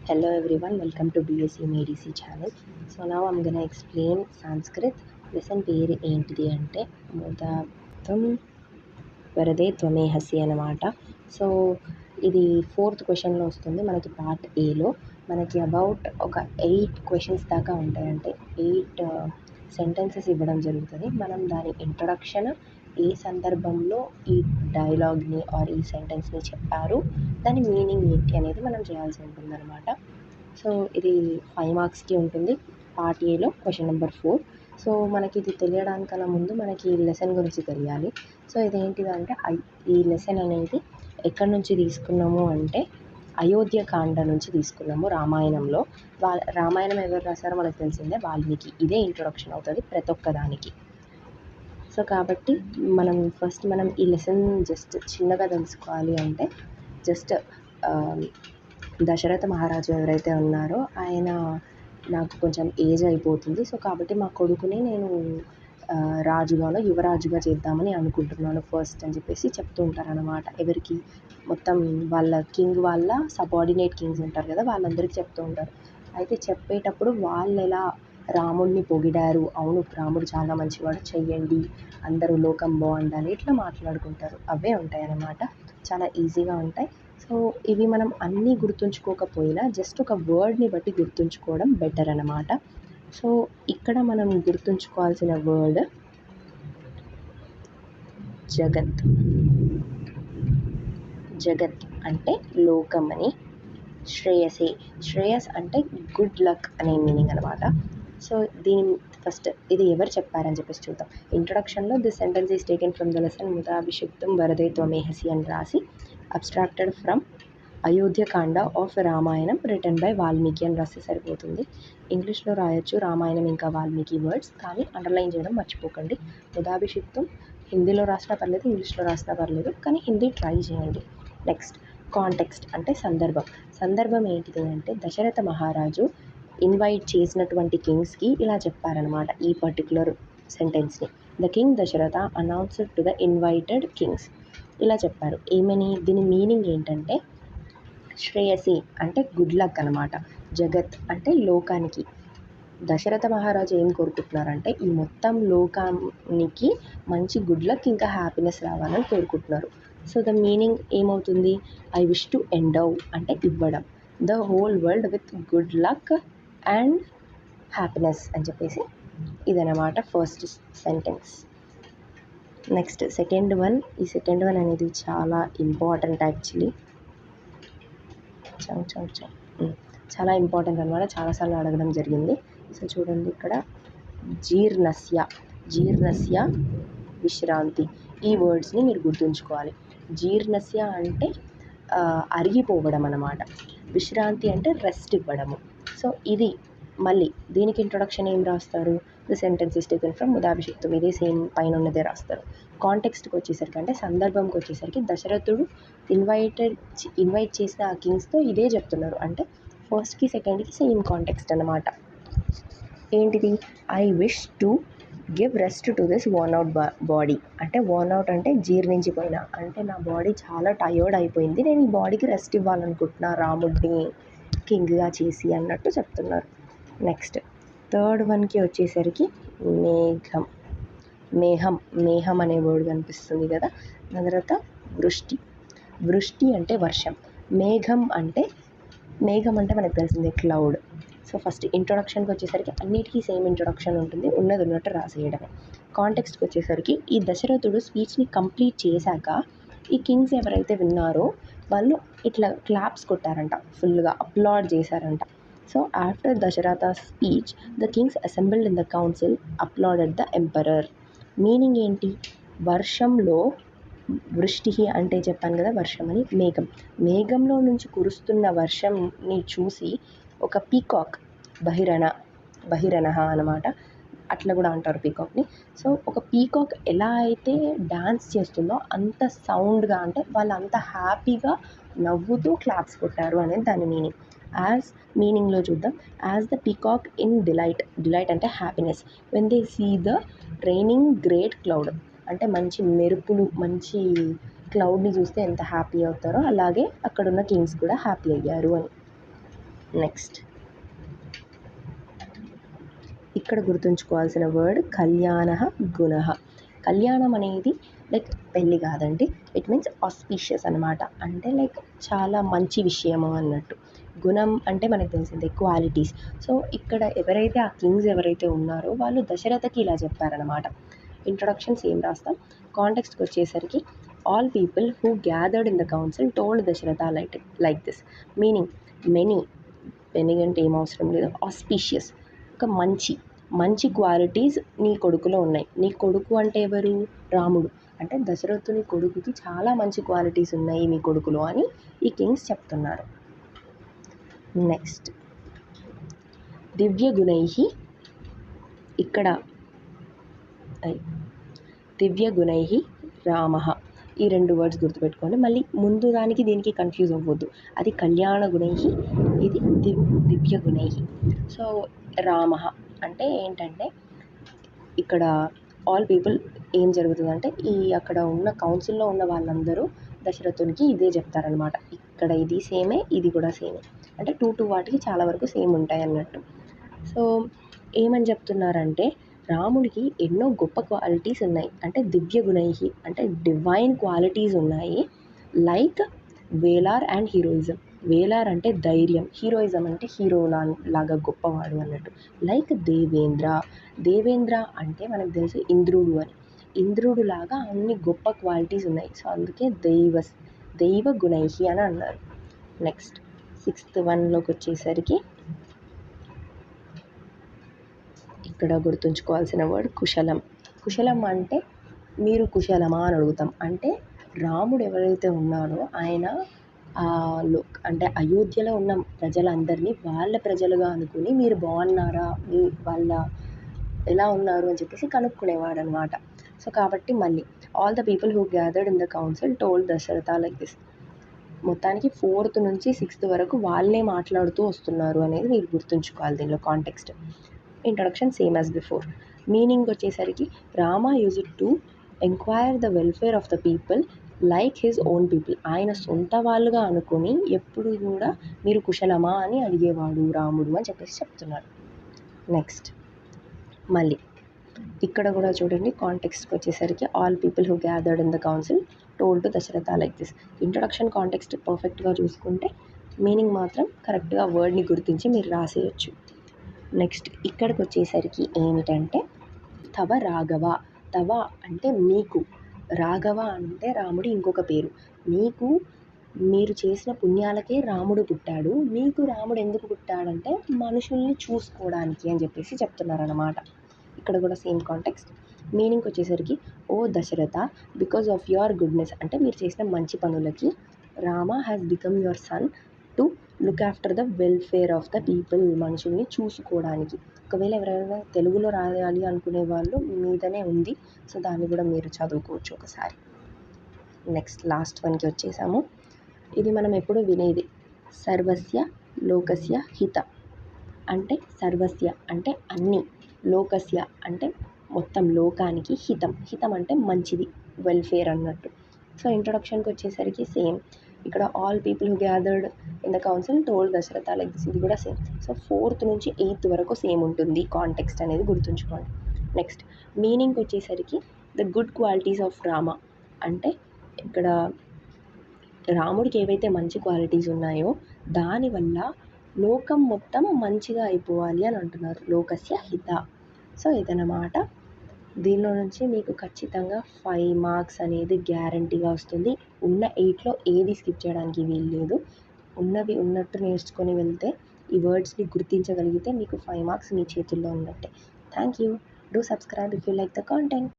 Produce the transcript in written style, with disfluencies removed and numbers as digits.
Hello everyone, welcome to BSc MEDC channel. So now I'm gonna explain Sanskrit. Lesson పేరు ఏంటిది అంటే ముదాతం వరదే త్వమేహసి అన్నమాట. So ఇది 4th క్వశ్చన్లో వస్తుంది మనకి పార్ట్ ఏలో. మనకి అబౌట్ ఒక 8 క్వశ్చన్స్ దాకా ఉంటాయి, అంటే 8 సెంటెన్సెస్ ఇవ్వడం జరుగుతుంది. మనం దాని ఇంట్రొడక్షన్, ఏ సందర్భంలో ఈ డైలాగ్ని ఆర్ ఈ సెంటెన్స్ని చెప్పారు, దాని మీనింగ్ ఏంటి అనేది మనం చేయాల్సి ఉంటుంది అనమాట. సో ఇది 5 మార్క్స్కి ఉంటుంది. పార్ట్ ఏలో క్వశ్చన్ నెంబర్ 4. సో మనకి ఇది తెలియడానికన్నా ముందు మనకి ఈ లెసన్ గురించి తెలియాలి. సో ఇదేంటిదంటే ఈ లెసన్ అనేది ఎక్కడి నుంచి తీసుకున్నాము అంటే అయోధ్యకాండ నుంచి తీసుకున్నాము. రామాయణంలో రామాయణం ఎవరు రాశారో మనకు తెలిసిందే, వాల్మీకి. ఇదే ఇంట్రొడక్షన్ అవుతుంది ప్రతి ఒక్కదానికి. సో కాబట్టి మనం ఈ లెసన్ జస్ట్ చిన్నగా తెలుసుకోవాలి అంటే జస్ట్ దశరథ మహారాజు ఎవరైతే ఉన్నారో ఆయన నాకు కొంచెం ఏజ్ అయిపోతుంది. సో కాబట్టి మా కొడుకుని నేను రాజుగాను యువరాజుగా చేద్దామని అనుకుంటున్నాను ఫస్ట్ అని చెప్పేసి చెప్తూ ఉంటారనమాట. ఎవరికి? మొత్తం వాళ్ళ కింగ్ వాళ్ళ సబార్డినేట్ కింగ్స్ ఉంటారు కదా, వాళ్ళందరికీ చెప్తూ ఉంటారు. అయితే చెప్పేటప్పుడు వాళ్ళు ఎలా రాముడిని పొగిడారు, అవును రాముడు చాలా మంచివాడు, చెయ్యండి, అందరూ లోకం బాగుండాలి, ఇట్లా మాట్లాడుకుంటారు. అవే ఉంటాయి అన్నమాట, చాలా ఈజీగా ఉంటాయి. సో ఇవి మనం అన్నీ గుర్తుంచుకోకపోయినా జస్ట్ ఒక వర్డ్ని బట్టి గుర్తుంచుకోవడం బెటర్ అన్నమాట. సో ఇక్కడ మనం గుర్తుంచుకోవాల్సిన వర్డ్ జగత్. జగత్ అంటే లోకం అని. శ్రేయసే, శ్రేయస్ అంటే గుడ్ లక్ అనే మీనింగ్ అనమాట. సో దీని ఫస్ట్ ఇది ఎవరు చెప్పారని చెప్పేసి చూద్దాం. ఇంట్రొడక్షన్లో this sentence is taken from the lesson ముదాభిషిక్తం వరదే త్వమేహసి అని రాసి abstracted from Ayodhyakanda of Ramayanam written by Valmiki అని రాస్తే సరిపోతుంది. ఇంగ్లీష్లో రాయొచ్చు రామాయణం ఇంకా వాల్మీకి వర్డ్స్, కానీ అండర్లైన్ చేయడం మర్చిపోకండి. ముదాభిషిక్తం హిందీలో రాసినా పర్లేదు, ఇంగ్లీష్లో రాసినా పర్లేదు, కానీ హిందీ ట్రై చేయండి. నెక్స్ట్ కాంటెక్స్ట్ అంటే సందర్భం. సందర్భం ఏంటిది అంటే దశరథ మహారాజు ఇన్వైట్ చేసినటువంటి కింగ్స్కి ఇలా చెప్పారనమాట ఈ పర్టికులర్ సెంటెన్స్ని. The king Dasharatha announced to the invited kings. ఇలా చెప్పారు. ఏమని? దీని మీనింగ్ ఏంటంటే శ్రేయసి అంటే గుడ్ లక్ అనమాట. జగత్ అంటే లోకానికి. దశరథ మహారాజు ఏం కోరుకుంటున్నారంటే ఈ మొత్తం లోకానికి మంచి గుడ్ లక్ ఇంకా హ్యాపీనెస్ రావాలని కోరుకుంటున్నారు. సో ద మీనింగ్ ఏమవుతుంది? ఐ విష్ టు ఎండౌ అంటే ఇవ్వడం the whole world with good luck and happiness అని చెప్పేసి ఇదనమాట first sentence. Next second one. ఈ సెకండ్ వన్ అనేది చాలా ఇంపార్టెంట్ యాక్చువల్లీ. చాలా ఇంపార్టెంట్ అనమాట, చాలాసార్లు అడగడం జరిగింది. సో చూడండి ఇక్కడ జీర్ణస్య, జీర్ణస్య విశ్రాంతి, ఈ వర్డ్స్ని మీరు గుర్తుంచుకోవాలి. జీర్ణస్య అంటే అరిగిపోవడం అన్నమాట. విశ్రాంతి అంటే రెస్ట్ ఇవ్వడము. సో ఇది మళ్ళీ దీనికి ఇంట్రొడక్షన్ ఏం రాస్తారు? The sentence is taken from ముదాభిషిక్తం. ఇదే సేమ్ పైన ఉన్నదే రాస్తారు. కాంటెక్స్ట్కి వచ్చేసరికి అంటే సందర్భంకి వచ్చేసరికి దశరథుడు ఇన్వైట్ చేసిన ఆ కింగ్స్తో ఇదే చెప్తున్నారు. అంటే ఫస్ట్కి సెకండ్కి సేమ్ కాంటెక్స్ట్ అన్నమాట. ఏంటిది? I wish to give rest to this worn out body. అంటే వోర్న్ అవుట్ అంటే జీర్ణించిపోయిన, అంటే నా బాడీ చాలా టయర్డ్ అయిపోయింది, నేను ఈ బాడీకి రెస్ట్ ఇవ్వాలనుకుంటున్నా రాముడిని కింగ్గా చేసి అన్నట్టు చెప్తున్నారు. నెక్స్ట్ థర్డ్ వన్కి వచ్చేసరికి మేఘం. మేహం అనే వర్డ్ కనిపిస్తుంది కదా. దాని తర్వాత వృష్టి. వృష్టి అంటే వర్షం. మేఘం అంటే మనకు తెలిసిందే క్లౌడ్. సో ఫస్ట్ ఇంట్రొడక్షన్కి వచ్చేసరికి అన్నిటికీ సేమ్ ఇంట్రొడక్షన్ ఉంటుంది, ఉన్నది ఉన్నట్టు రాసేయడమే. కాంటెక్స్ట్కి వచ్చేసరికి ఈ దశరథుడు స్పీచ్ని కంప్లీట్ చేశాక ఈ కింగ్స్ ఎవరైతే విన్నారో వాళ్ళు ఇట్లా క్లాప్స్ కొట్టారంట, ఫుల్గా అప్లాడ్ చేశారంట. So after Dasharatha speech the kings assembled in the council applauded the emperor. Meaning ఏంటి? వర్షంలో వృష్టి అంటే చెప్పాను కదా వర్షం అని. మేఘంలో నుంచి కురుస్తున్న వర్షంని చూసి ఒక పీకాక్, బహిరణ అనమాట, అట్లా కూడా అంటారు పీకాక్ని. సో ఒక పీకాక్ ఎలా అయితే డాన్స్ చేస్తుందో అంత సౌండ్గా, అంటే వాళ్ళు అంత హ్యాపీగా నవ్వుతూ క్లాప్స్ కొట్టారు అనేది దాని మీనింగ్. యాజ్ మీనింగ్లో చూద్దాం. As the peacock in delight అంటే happiness when they see the raining great cloud, అంటే మంచి మెరుపులు, మంచి క్లౌడ్ని చూస్తే ఎంత హ్యాపీ అవుతారో అలాగే అక్కడున్న కింగ్స్ కూడా హ్యాపీ అయ్యారు అని. నెక్స్ట్ ఇక్కడ గుర్తుంచుకోవాల్సిన వర్డ్ కళ్యాణ గుణ. కళ్యాణం అనేది లైక్ పెళ్ళి కాదండి, ఇట్ మీన్స్ ఆస్పీషియస్ అనమాట. అంటే లైక్ చాలా మంచి విషయము అన్నట్టు. గుణం అంటే మనకు తెలిసిందే క్వాలిటీస్. సో ఇక్కడ ఎవరైతే ఆ కింగ్స్ ఎవరైతే ఉన్నారో వాళ్ళు దశరథకి ఇలా చెప్పారనమాట. ఇంట్రొడక్షన్ సేమ్ రాస్తాం. కాంటెక్స్ట్కి వచ్చేసరికి all people who gathered in the council told Dasharatha like this. Meaning many అంటే ఏం అవసరం లేదు, ఆస్పీషియస్ ఒక మంచి క్వాలిటీస్ నీ కొడుకులో ఉన్నాయి. నీ కొడుకు అంటే ఎవరు? రాముడు. అంటే దశరథుని కొడుకుకి చాలా మంచి క్వాలిటీస్ ఉన్నాయి మీ కొడుకులో అని ఈ కింగ్స్ చెప్తున్నారు. నెక్స్ట్ దివ్య గుణై. ఇక్కడ దివ్య గుణై రామ. ఈ 2 వర్డ్స్ గుర్తుపెట్టుకోండి. మళ్ళీ ముందు దానికి దీనికి కన్ఫ్యూజ్ అవ్వద్దు. అది కళ్యాణ గుణై, ఇది దివ్య గుణై. సో రామ అంటే ఏంటంటే ఇక్కడ ఆల్ పీపుల్ ఏం జరుగుతుందంటే అక్కడ ఉన్న కౌన్సిల్లో ఉన్న వాళ్ళందరూ దశరథునికి ఇదే చెప్తారనమాట. ఇక్కడ ఇది సేమే, ఇది కూడా సేమే. అంటే 2 వాటికి చాలా వరకు సేమ్ ఉంటాయి అన్నట్టు. సో ఏమని చెప్తున్నారంటే రాముడికి ఎన్నో గొప్ప క్వాలిటీస్ ఉన్నాయి. అంటే దివ్య గుణై అంటే డివైన్ క్వాలిటీస్ ఉన్నాయి. Like velar and heroism. Velar అంటే ధైర్యం, హీరోయిజం అంటే హీరో లాగా గొప్పవాడు అన్నట్టు. లైక్ దేవేంద్ర అంటే మనకు తెలుసు ఇంద్రుడు అని. ఇంద్రుడు లాగా అన్ని గొప్ప క్వాలిటీస్ ఉన్నాయి. సో అందుకే దైవ గుణై అని అన్నారు. నెక్స్ట్ 6th వన్లోకి వచ్చేసరికి ఇక్కడ గుర్తుంచుకోవాల్సిన వర్డ్ కుశలం. కుశలం అంటే మీరు కుశలమా అని అడుగుతాం. అంటే రాముడు ఎవరైతే ఉన్నాడో ఆయన అంటే అయోధ్యలో ఉన్న ప్రజలందరినీ వాళ్ళ ప్రజలుగా అనుకుని మీరు బాగున్నారా, వాళ్ళ ఎలా ఉన్నారు అని చెప్పేసి కనుక్కునేవాడు అనమాట. సో కాబట్టి మళ్ళీ all the people who gathered in the council told Dasharatha like this. మొత్తానికి 4th నుంచి 6th వరకు వాళ్ళే మాట్లాడుతూ వస్తున్నారు అనేది మీరు గుర్తుంచుకోవాలి. దీనిలో context introduction same as before. Meaning వచ్చేసరికి Rama use it to enquire the welfare of the people like his own people. ఆయన సొంత వాళ్ళుగా అనుకుని ఎప్పుడు కూడా మీరు కుశలమా అని అడిగేవాడు రాముడు అని చెప్పేసి చెప్తున్నారు. నెక్స్ట్ మళ్ళీ ఇక్కడ కూడా చూడండి, కాంటెక్స్ట్కి వచ్చేసరికి all people who gathered in the council told to Dasharatha like this. Introduction context పర్ఫెక్ట్గా చూసుకుంటే మీనింగ్ మాత్రం కరెక్ట్గా వర్డ్ని గుర్తించి మీరు రాసేయచ్చు. నెక్స్ట్ ఇక్కడికి వచ్చేసరికి ఏమిటంటే తవ రాఘవ. తవ అంటే మీకు, రాఘవ అంటే రాముడి ఇంకొక పేరు. మీరు చేసిన పుణ్యాలకే రాముడు పుట్టాడు. మీకు రాముడు ఎందుకు పుట్టాడంటే మనుషుల్ని చూసుకోవడానికి అని చెప్పేసి చెప్తున్నారన్నమాట. ఇక్కడ కూడా సేమ్ కాంటెక్స్ట్. మీనింగ్ వచ్చేసరికి O Dasharatha because of your goodness అంటే మీరు చేసిన మంచి పనులకి Rama has become your son to look after the welfare of the people. మనుషుల్ని చూసుకోవడానికి. ఒకవేళ ఎవరైనా తెలుగులో రాయాలి అనుకునే వాళ్ళు మీదనే ఉంది. సో దాన్ని కూడా మీరు చదువుకోవచ్చు ఒకసారి. నెక్స్ట్ లాస్ట్ వన్కి వచ్చేసాము. ఇది మనం ఎప్పుడూ వినేది. సర్వస్య లోకస్య హిత అంటే సర్వస్య అంటే అన్ని, లోకస్య అంటే మొత్తం లోకానికి, హితం అంటే మంచిది, వెల్ఫేర్ అన్నట్టు. సో ఇంట్రొడక్షన్కి వచ్చేసరికి సేమ్. ఇక్కడ all people who gathered in the council told Dasharatha like this. ఇది కూడా సేమ్. సో 4th నుంచి 8th వరకు సేమ్ ఉంటుంది కాంటెక్స్ట్ అనేది గుర్తుంచుకోండి. నెక్స్ట్ మీనింగ్ వచ్చేసరికి the good qualities of Rama అంటే ఇక్కడ రాముడికి ఏవైతే మంచి క్వాలిటీస్ ఉన్నాయో దానివల్ల లోకం మొత్తం మంచిగా అయిపోవాలి అని అంటున్నారు. లోకస్య హిత. సో ఇదన్నమాట. దీనిలో నుంచి మీకు ఖచ్చితంగా 5 మార్క్స్ అనేది గ్యారంటీగా వస్తుంది. ఉన్న 8లో ఏది స్కిప్ చేయడానికి వీలు లేదు. ఉన్నవి ఉన్నట్టు నేర్చుకొని వెళ్తే ఈ వర్డ్స్ని గుర్తించగలిగితే మీకు 5 మార్క్స్ మీ చేతుల్లో ఉన్నట్టే. Thank you. Do subscribe if you like the content.